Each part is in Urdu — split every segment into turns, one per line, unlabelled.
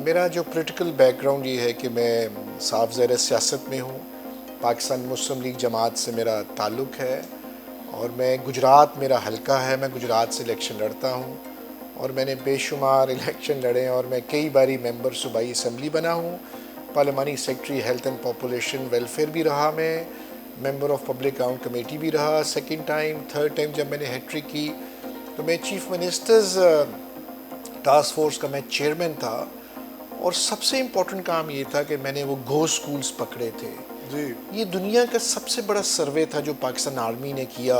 میرا جو پولیٹیکل بیک گراؤنڈ یہ ہے کہ میں صاف زیر سیاست میں ہوں. پاکستان مسلم لیگ جماعت سے میرا تعلق ہے اور میں گجرات میرا حلقہ ہے. میں گجرات سے الیکشن لڑتا ہوں اور میں نے بے شمار الیکشن لڑے اور میں کئی باری ممبر صوبائی اسمبلی بنا ہوں. پارلیمانی secretary health and population welfare بھی رہا. میں member of public account committee بھی رہا. سیکنڈ ٹائم تھرڈ ٹائم جب میں نے ہیٹرک کی تو میں چیف منسٹرز ٹاسک فورس کا میں چیئرمین تھا. اور سب سے امپورٹنٹ کام یہ تھا کہ میں نے وہ گو سکولز پکڑے تھے. یہ دنیا کا سب سے بڑا سروے تھا جو پاکستان آرمی نے کیا.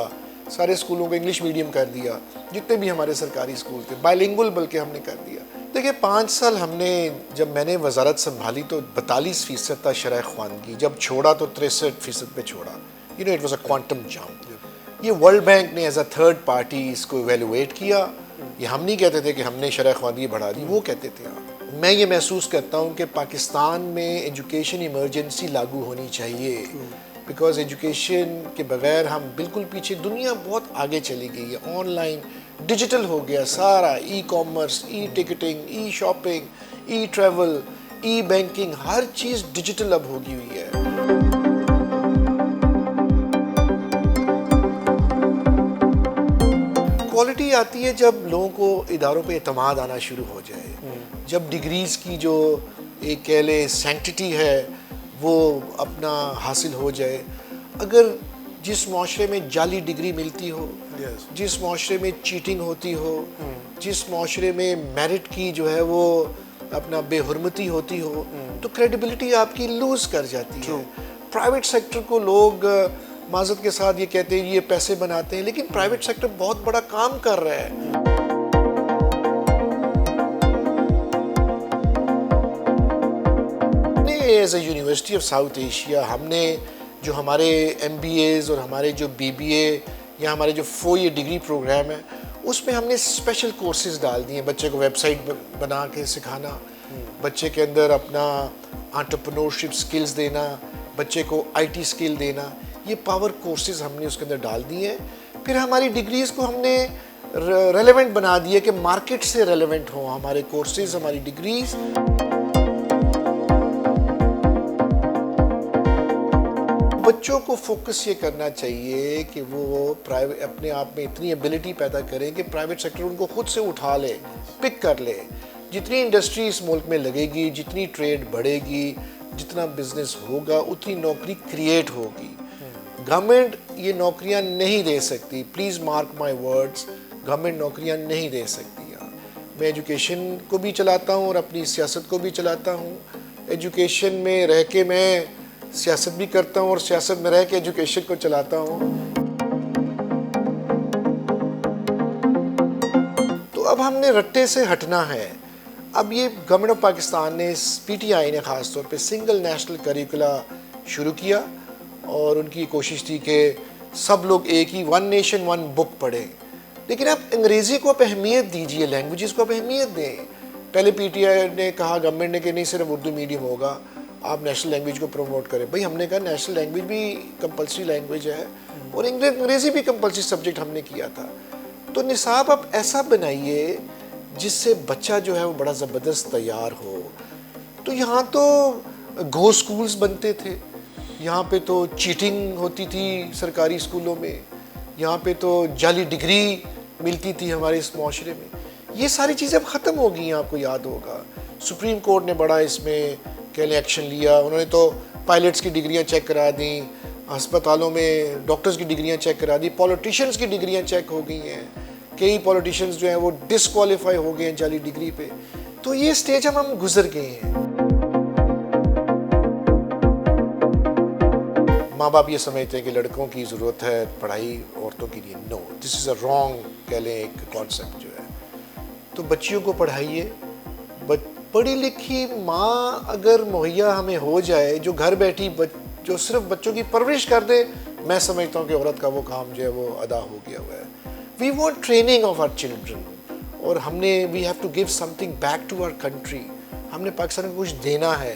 سارے اسکولوں کو انگلش میڈیم کر دیا, جتنے بھی ہمارے سرکاری اسکول تھے بائی لنگول بلکہ ہم نے کر دیا. دیکھیں 5 سال ہم نے, جب میں نے وزارت سنبھالی تو 42% تھا شرح خواندگی, جب چھوڑا تو 63% پہ چھوڑا. It was a quantum jump. یہ ورلڈ بینک نے ایز اے تھرڈ پارٹی اس کو ایویلویٹ کیا. یہ ہم نہیں کہتے تھے کہ ہم نے شرح خواندگی بڑھا دی, وہ کہتے تھے. میں یہ محسوس کرتا ہوں کہ پاکستان میں ایجوکیشن ایمرجنسی لاگو ہونی چاہیے, بیکاز ایجوکیشن کے بغیر ہم بالکل پیچھے. دنیا بہت آگے چلی گئی ہے, آن لائن ڈیجیٹل ہو گیا سارا, ای کامرس, ای ٹکٹنگ, ای شاپنگ, ای ٹریول, ای بینکنگ, ہر چیز ڈیجیٹل اب ہوگی ہوئی ہے. کوالٹی آتی ہے جب لوگوں کو اداروں پہ اعتماد آنا شروع ہو جائے, جب ڈگریز کی جو ایک کہہ لیں سینکٹیٹی ہے وہ اپنا حاصل ہو جائے. اگر جس معاشرے میں جعلی ڈگری ملتی ہو, جس معاشرے میں چیٹنگ ہوتی ہو, جس معاشرے میں میرٹ کی جو ہے وہ اپنا بے حرمتی ہوتی ہو, تو کریڈیبلٹی آپ کی لوز کر جاتی ہے. پرائیویٹ سیکٹر کو لوگ معذرت کے ساتھ یہ کہتے ہیں یہ پیسے بناتے ہیں, لیکن پرائیویٹ سیکٹر بہت بڑا کام کر رہا ہے. As a university of south Asia ہم نے جو ہمارے ایم بی ایز اور ہمارے جو بی بی اے یا ہمارے جو 4 ایئر ڈگری پروگرام ہے اس میں ہم نے اسپیشل کورسز ڈال دیے. بچے کو ویب سائٹ بنا کے سکھانا, بچے کے اندر اپنا انٹرپرینورشپ سکلز دینا, بچے کو آئی ٹی سکل دینا, یہ پاور کورسز ہم نے اس کے اندر ڈال دیے ہیں. پھر ہماری ڈگریز کو ہم نے ریلیونٹ بنا دیے کہ مارکیٹ سے ریلیونٹ ہوں ہمارے کورسز, ہماری ڈگریز. بچوں کو فوکس یہ کرنا چاہیے کہ وہ اپنے آپ میں اتنی ایبلٹی پیدا کریں کہ پرائیویٹ سیکٹر ان کو خود سے اٹھا لے, پک کر لے. جتنی انڈسٹری اس ملک میں لگے گی, جتنی ٹریڈ بڑھے گی, جتنا بزنس ہوگا, اتنی نوکری کریٹ ہوگی. گورنمنٹ یہ نوکریاں نہیں دے سکتی, please mark my words, government نوکریاں نہیں دے سکتی. میں ایجوکیشن کو بھی چلاتا ہوں اور اپنی سیاست کو بھی چلاتا ہوں. ایجوکیشن میں رہ کے میں سیاست بھی کرتا ہوں اور سیاست میں رہ کے ایجوکیشن کو چلاتا ہوں. تو اب ہم نے رٹے سے ہٹنا ہے. اب یہ گورنمنٹ آف پاکستان نے, پی ٹی آئی نے خاص طور پہ سنگل نیشنل کریکولا شروع کیا اور ان کی کوشش تھی کہ سب لوگ ایک ہی ون نیشن ون بک پڑھیں. لیکن اب انگریزی کو آپ اہمیت دیجئے, لینگویجز کو آپ اہمیت دیں. پہلے پی ٹی آئی نے کہا, گورنمنٹ نے کہ نہیں صرف اردو میڈیم ہوگا, آپ نیشنل لینگویج کو پروموٹ کریں. بھائی ہم نے کہا نیشنل لینگویج بھی کمپلسری لینگویج ہے اور انگریزی بھی کمپلسری سبجیکٹ ہم نے کیا تھا. تو نصاب آپ ایسا بنائیے جس سے بچہ جو ہے وہ بڑا زبردست تیار ہو. تو یہاں تو گو سکولز بنتے تھے, یہاں پہ تو چیٹنگ ہوتی تھی سرکاری اسکولوں میں, یہاں پہ تو جعلی ڈگری ملتی تھی ہمارے اس معاشرے میں. یہ ساری چیزیں اب ختم ہو گئی ہیں. آپ کو یاد ہوگا سپریم کورٹ نے بڑا اس میں ایکشن لیا. انہوں نے تو پائلٹس کی ڈگریاں چیک کرا دیں, ہسپتالوں میں ڈاکٹرز کی ڈگریاں چیک کرا دی, پولیٹیشینز کی ڈگریاں چیک ہو گئی ہیں. کئی پولیٹیشینز جو ہیں وہ ڈسکوالیفائی ہو گئے ہیں جعلی ڈگری پہ. تو یہ سٹیج ہم گزر گئے ہیں. ماں باپ یہ سمجھتے ہیں کہ لڑکوں کی ضرورت ہے پڑھائی, عورتوں کے لیے نو, دس از اے رانگ کہہ لیں ایک کانسیپٹ جو ہے. تو بچیوں کو پڑھائیے. پڑھی لکھی ماں اگر مہیا ہمیں ہو جائے جو گھر بیٹھی جو صرف بچوں کی پرورش کر دے, میں سمجھتا ہوں کہ عورت کا وہ کام جو ہے وہ ادا ہو گیا ہوا ہے. We want training of our children, اور ہم نے we have to give something back to our country. ہم نے پاکستان کو کچھ دینا ہے.